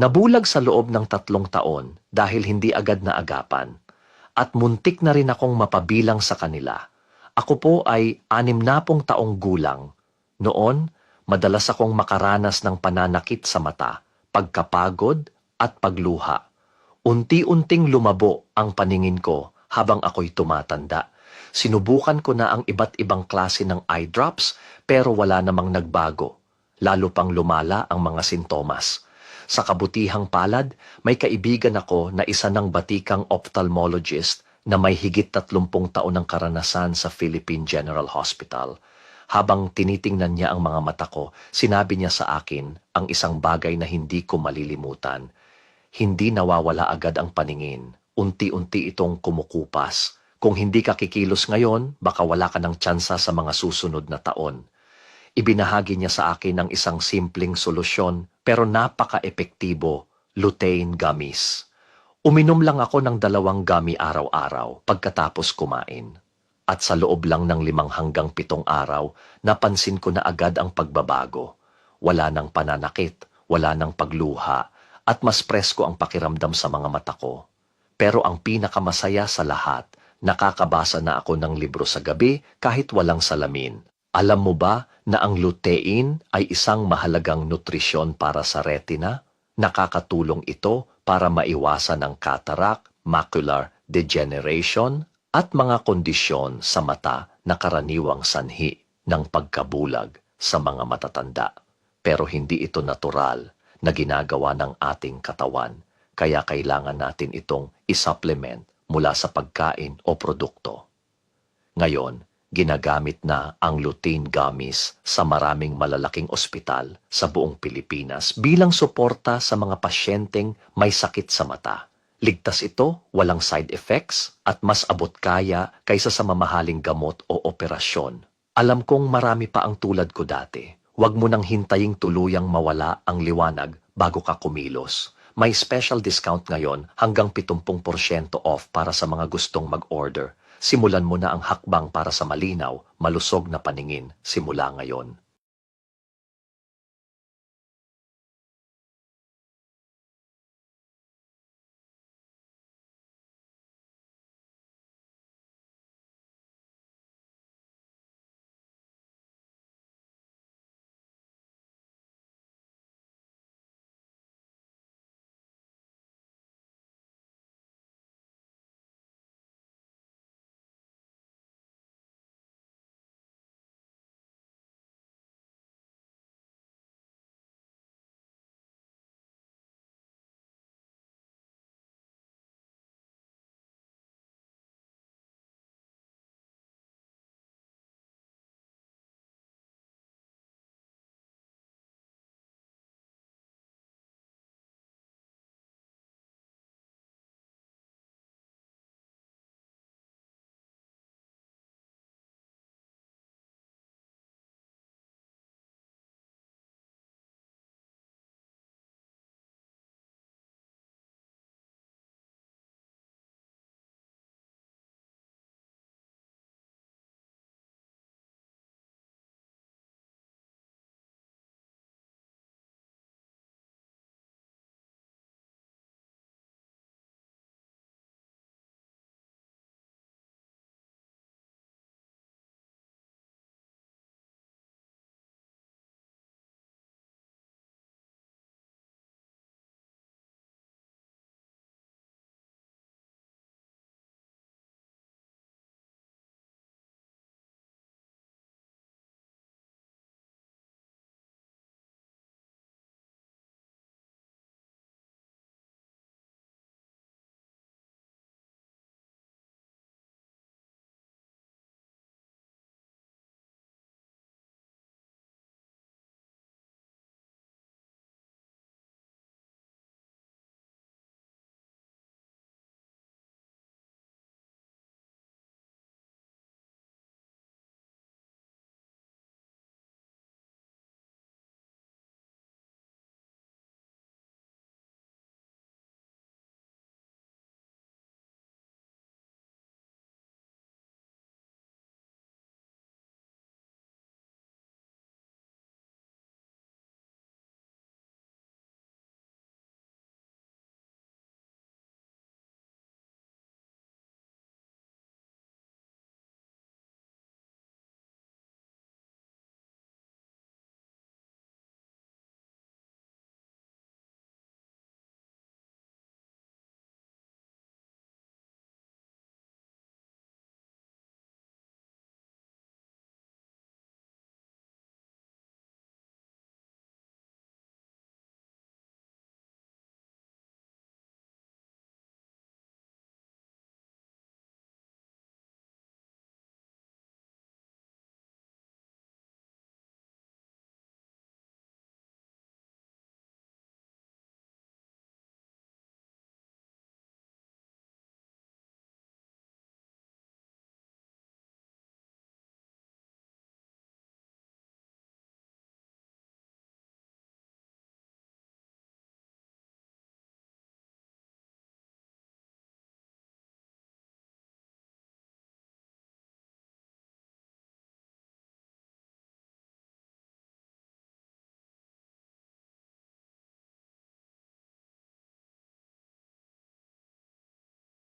Nabulag sa loob ng 3 taon dahil hindi agad na agapan. At muntik na rin akong mapabilang sa kanila. Ako po ay 60 taong gulang. Noon, madalas akong makaranas ng pananakit sa mata, pagkapagod at pagluha. Unti-unting lumabo ang paningin ko habang ako'y tumatanda. Sinubukan ko na ang iba't ibang klase ng eye drops pero wala namang nagbago. Lalo pang lumala ang mga sintomas. Sa kabutihang palad, may kaibigan ako na isa ng batikang ophthalmologist na may higit 30 taon ng karanasan sa Philippine General Hospital. Habang tinitingnan niya ang mga mata ko, sinabi niya sa akin ang isang bagay na hindi ko malilimutan. Hindi nawawala agad ang paningin. Unti-unti itong kumukupas. Kung hindi ka kikilos ngayon, baka wala ka ng tsansa sa mga susunod na taon. Ibinahagi niya sa akin ang isang simpleng solusyon pero napaka-epektibo, lutein gummies. Uminom lang ako ng 2 gummy araw-araw pagkatapos kumain. At sa loob lang ng 5 hanggang 7 araw, napansin ko na agad ang pagbabago. Wala nang pananakit, wala nang pagluha, at mas presko ang pakiramdam sa mga mata ko. Pero ang pinakamasaya sa lahat, nakakabasa na ako ng libro sa gabi kahit walang salamin. Alam mo ba na ang lutein ay isang mahalagang nutrisyon para sa retina? Nakakatulong ito para maiwasan ang cataract, macular degeneration, at mga kondisyon sa mata na karaniwang sanhi ng pagkabulag sa mga matatanda. Pero hindi ito natural na ginagawa ng ating katawan, kaya kailangan natin itong isupplement mula sa pagkain o produkto. Ngayon, ginagamit na ang lutein gummies sa maraming malalaking ospital sa buong Pilipinas bilang suporta sa mga pasyenteng may sakit sa mata. Ligtas ito, walang side effects, at mas abot kaya kaysa sa mamahaling gamot o operasyon. Alam kong marami pa ang tulad ko dati. Huwag mo nang hintaying tuluyang mawala ang liwanag bago ka kumilos. May special discount ngayon hanggang 70% off para sa mga gustong mag-order. Simulan mo na ang hakbang para sa malinaw, malusog na paningin simula ngayon.